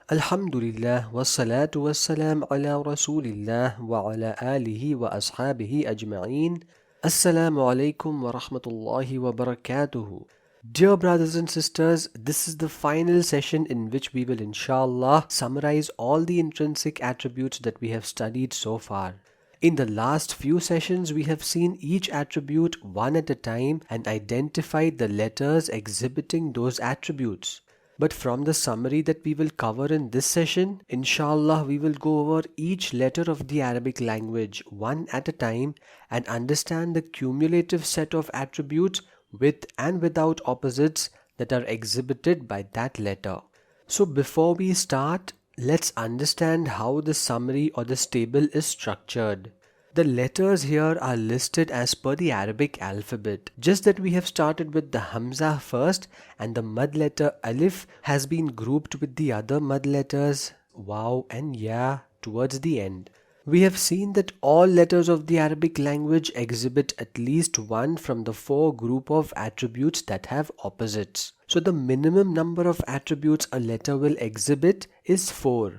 Alhamdulillah wassalatu wassalam ala rasulillah wa ala alihi wa ashabihi ajma'een. Assalamu alaikum wa rahmatullahi wa barakatuhu. Dear brothers and sisters, this is the final session in which we will inshallah summarize all the intrinsic attributes that we have studied so far. In the last few sessions, we have seen each attribute one at a time and identified the letters exhibiting those attributes. But from the summary that we will cover in this session, inshallah we will go over each letter of the Arabic language one at a time and understand the cumulative set of attributes with and without opposites that are exhibited by that letter. So before we start, let's understand how the summary or this table is structured. The letters here are listed as per the Arabic alphabet. Just that we have started with the Hamza first and the mud letter Alif has been grouped with the other mud letters Waw and Ya towards the end. We have seen that all letters of the Arabic language exhibit at least one from the four group of attributes that have opposites. So the minimum number of attributes a letter will exhibit is 4.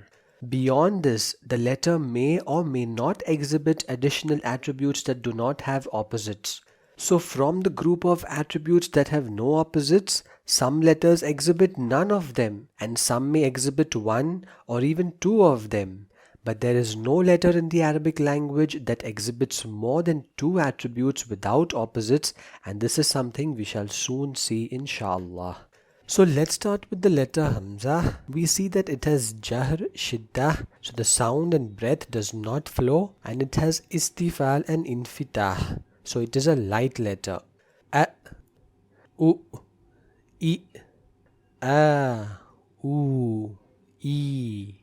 Beyond this, the letter may or may not exhibit additional attributes that do not have opposites. So from the group of attributes that have no opposites, some letters exhibit none of them and some may exhibit one or even two of them. But there is no letter in the Arabic language that exhibits more than two attributes without opposites, and this is something we shall soon see inshallah. So let's start with the letter Hamza. We see that it has Jahr, Shiddah, so the sound and breath does not flow, and it has Istifal and Infitah, so it is a light letter. A, U, I, A, U, I.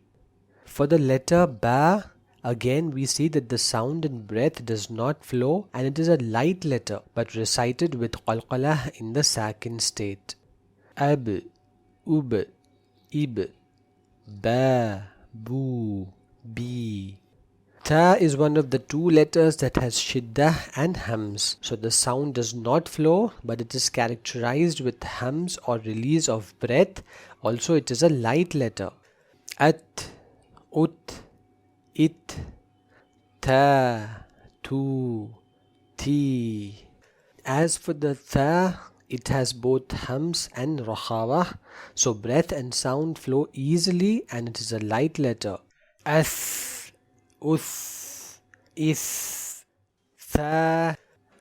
For the letter Ba, again we see that the sound and breath does not flow and it is a light letter but recited with qalqalah in the sakin state. Ab, Ub, Ib, Ba, Bu, Bi. Ta is one of the two letters that has shiddah and hams. So the sound does not flow but it is characterized with hams or release of breath. Also it is a light letter. At, Ut, It, Ta, Tu, Ti. As for the Tha, it has both hums and rakhawah, so breath and sound flow easily and it is a light letter. As, Us, Is, Tha,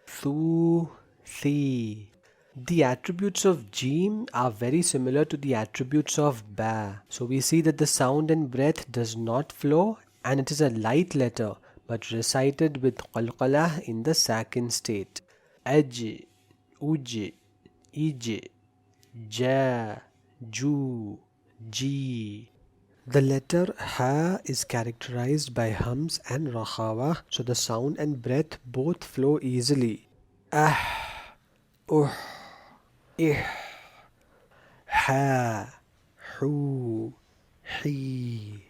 Thu, Thi. The attributes of Jim are very similar to the attributes of Ba. So we see that the sound and breath does not flow and it is a light letter but recited with qalqalah in the sakin state. Aj, Uj, Ij, Ja, Ju, Ji. The letter Ha is characterized by hums and rakhawah, so the sound and breath both flow easily. Ah, Ih, Ha, Hu, Hi.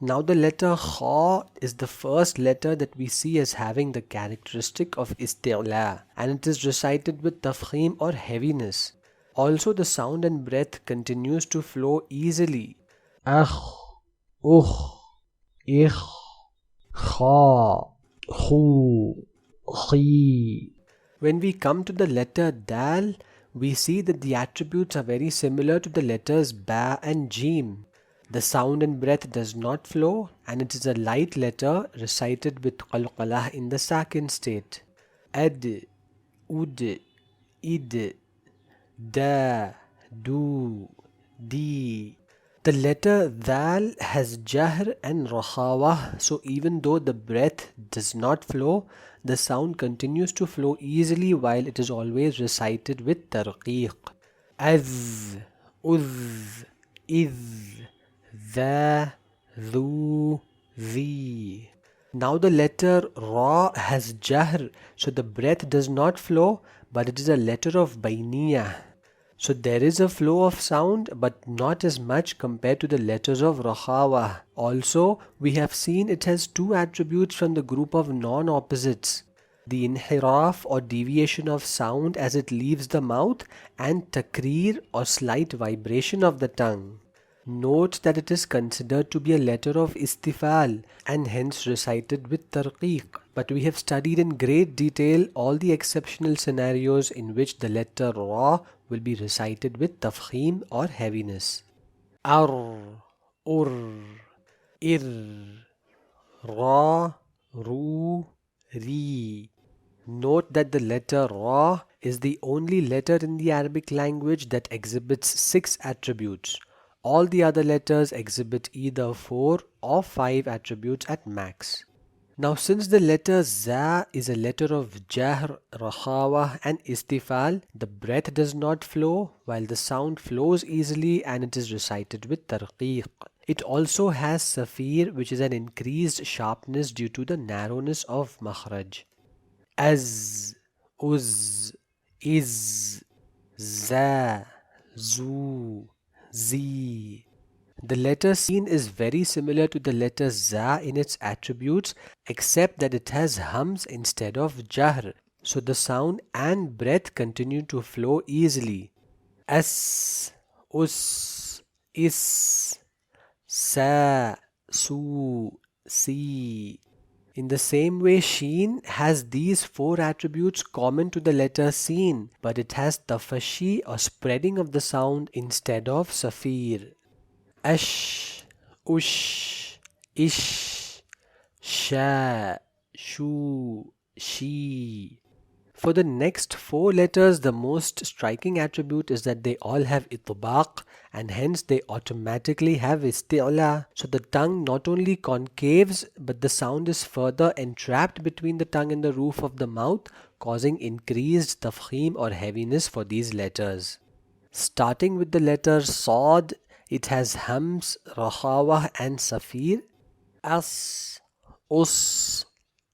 Now the letter Kha is the first letter that we see as having the characteristic of isti'la and it is recited with tafkhim or heaviness. Also the sound and breath continues to flow easily. Akh, Ukh, Ich, Kha, Khu, Khi. When we come to the letter Dal, we see that the attributes are very similar to the letters Ba and Jim. The sound and breath does not flow and it is a light letter recited with qalqalah in the sakin state. Ad, Ud, Id, Da, Du, Di. The letter Dal has Jahr and Rakhawah, so even though the breath does not flow, the sound continues to flow easily while it is always recited with Tarqiq. Az, Uz, Iz, Tha, Thu, Thi. Now the letter Ra has Jahr, so the breath does not flow, but it is a letter of Bainiyah. So there is a flow of sound, but not as much compared to the letters of Rakhawa. Also, we have seen it has two attributes from the group of non-opposites. The inhiraf or deviation of sound as it leaves the mouth and takrir or slight vibration of the tongue. Note that it is considered to be a letter of istifal and hence recited with tarqiq. But we have studied in great detail all the exceptional scenarios in which the letter ra will be recited with tafkhim or heaviness. Ar, ur, ir, ra, ru, ri. Note that the letter ra is the only letter in the Arabic language that exhibits 6 attributes. All the other letters exhibit either 4 or 5 attributes at max. Now since the letter za is a letter of jahr, rakhawa and istifal, the breath does not flow while the sound flows easily and it is recited with tarqiq. It also has safir, which is an increased sharpness due to the narrowness of makhraj. Az, uz, iz, za, zu, zi. The letter sin is very similar to the letter za in its attributes, except that it has hums instead of jahr. So the sound and breath continue to flow easily. As, us, is, sa, su, si. In the same way, sheen has these 4 attributes common to the letter sin, but it has tafashi or spreading of the sound instead of safir. Ash, ush, ish, sha, shu, she. For the next 4 letters, the most striking attribute is that they all have itbaq and hence they automatically have isti'la. So the tongue not only concaves but the sound is further entrapped between the tongue and the roof of the mouth, causing increased tafkhim or heaviness for these letters. Starting with the letter Sad, it has hams, rakhawa and safir. As, us,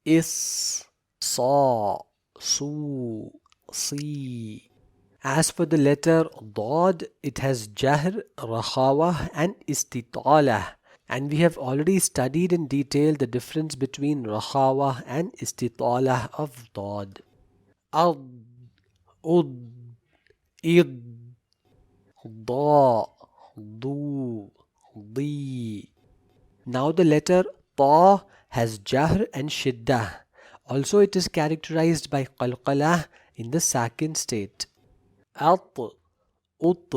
is, sa, su, si. As for the letter Dad, it has jahr, rakhawa and istitala. And we have already studied in detail the difference between rakhawa and istitala of Dad. Ad, ud, id, da, du, di. Now the letter Ta has jahr and shiddah. Also it is characterized by qalqalah in the sakin state. At, ut,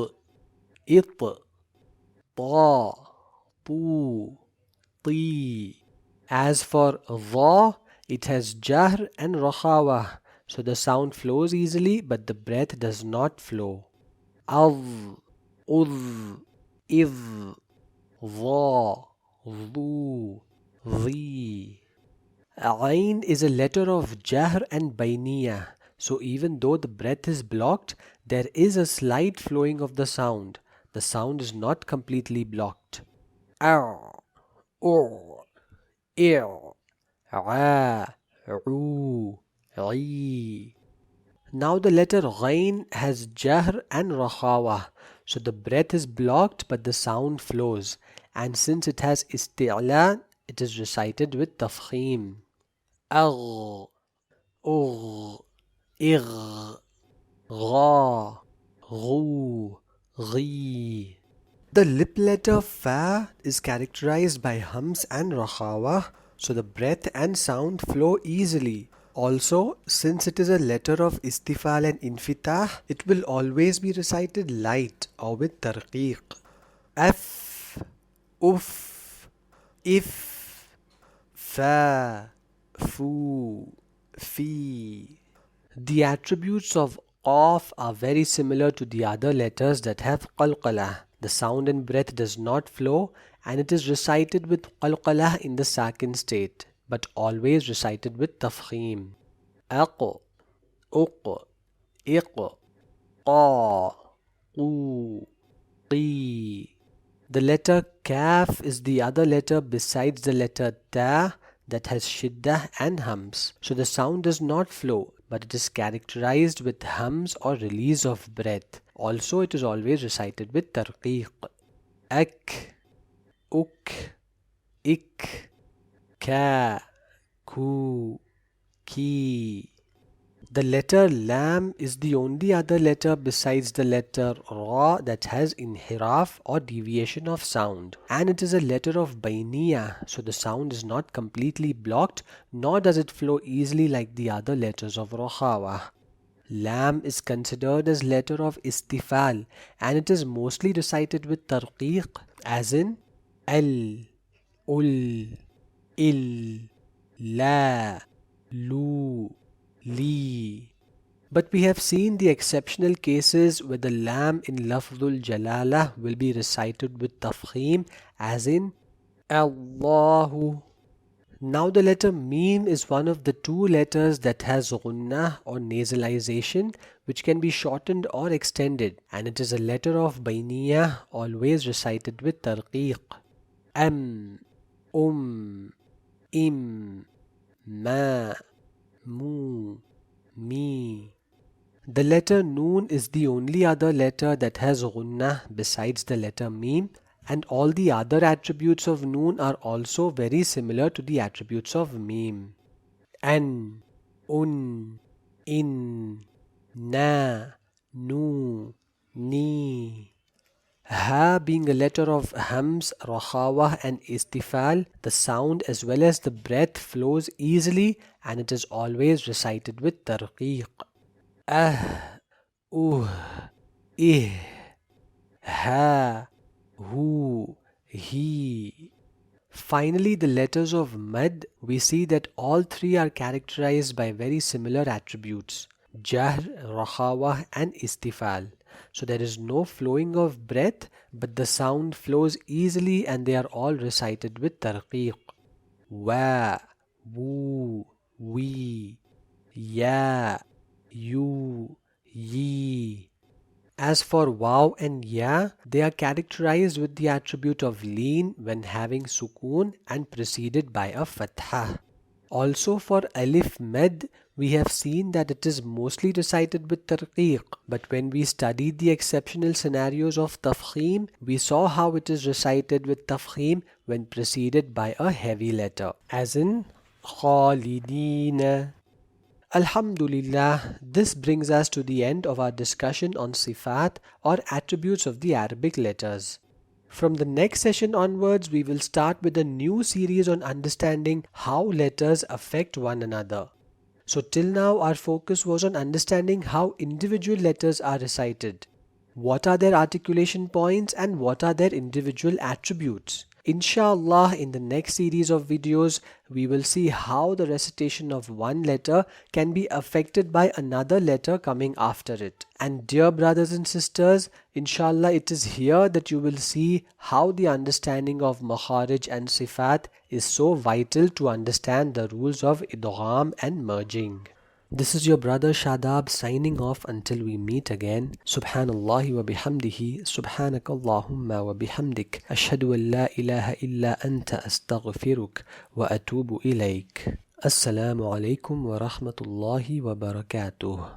it, ta, tu, ti. As for dha, it has jahr and rakhawa, so the sound flows easily but the breath does not flow. Ad, ud, id, dha, du, di. Ain is a letter of jahr and bainiya, so even though the breath is blocked, there is a slight flowing of the sound. The sound is not completely blocked. Ar, ur, ir, a, ru, ri. Now the letter ghain has jahr and rakhawa, so the breath is blocked but the sound flows, and since it has isti'la, it is recited with tafkhim. Agh, ugh, igh, gha, ghu, ghi. The lip letter fa is characterized by hums and rakhawa, so the breath and sound flow easily. Also, since it is a letter of istifal and infitah, it will always be recited light or with tarqiq. Af, uf, if, fa, fu, fi. The attributes of qaf are very similar to the other letters that have qalqalah. The sound and breath does not flow and it is recited with qalqalah in the sakin state, but always recited with tafkhim. Aq, uq, iq, qa, qu, qi. The letter kaf is the other letter besides the letter ta that has shiddah and hums. So the sound does not flow, but it is characterized with hums or release of breath. Also, it is always recited with tarqiq. Ak, uk, ik, ka, ku, ki. The letter lam is the only other letter besides the letter ra that has inhiraf or deviation of sound, and it is a letter of bainiya, so the sound is not completely blocked, nor does it flow easily like the other letters of Rohawa. Lam is considered as letter of istifal, and it is mostly recited with tarqiq, as in al, ul, il, la, lu, li. But we have seen the exceptional cases where the lam in lafzul jalala will be recited with tafkhim, as in Allahu. Now the letter Mim is one of the two letters that has gunnah or nasalization, which can be shortened or extended, and it is a letter of bainiyah, always recited with tarqiq. Am, im, ma, mu, mi. The letter Noon is the only other letter that has gunnah besides the letter Mim, and all the other attributes of Noon are also very similar to the attributes of Mim. An, un, in, na, nu, ni. Ha being a letter of hams, rahawa and istifal, the sound as well as the breath flows easily, and it is always recited with tarqiq. Ah, ih, ha, hu, he. Finally, the letters of mad, we see that all three are characterized by very similar attributes: jahr, rahawa and istifal. So there is no flowing of breath, but the sound flows easily, and they are all recited with tarqiq. Wa, wu, we, ya, you, ye. As for waw and ya, they are characterized with the attribute of leen when having sukoon and preceded by a fatha. Also for alif med, we have seen that it is mostly recited with tarqiq, but when we studied the exceptional scenarios of tafkhim, we saw how it is recited with tafkhim when preceded by a heavy letter, as in khalidina. Alhamdulillah, this brings us to the end of our discussion on sifat or attributes of the Arabic letters. From the next session onwards, we will start with a new series on understanding how letters affect one another. So till now, our focus was on understanding how individual letters are recited. What are their articulation points and what are their individual attributes? Inshallah, in the next series of videos, we will see how the recitation of one letter can be affected by another letter coming after it. And dear brothers and sisters, inshallah, it is here that you will see how the understanding of makharij and sifat is so vital to understand the rules of idgham and merging. This is your brother Shadab signing off until we meet again. Subhanallah wa bihamdihi, subhanakallahumma wa bihamdik, ashhadu an la ilaha illa anta astaghfiruk wa atubu ilayk. Assalamu alaikum wa rahmatullahi wa barakatuh.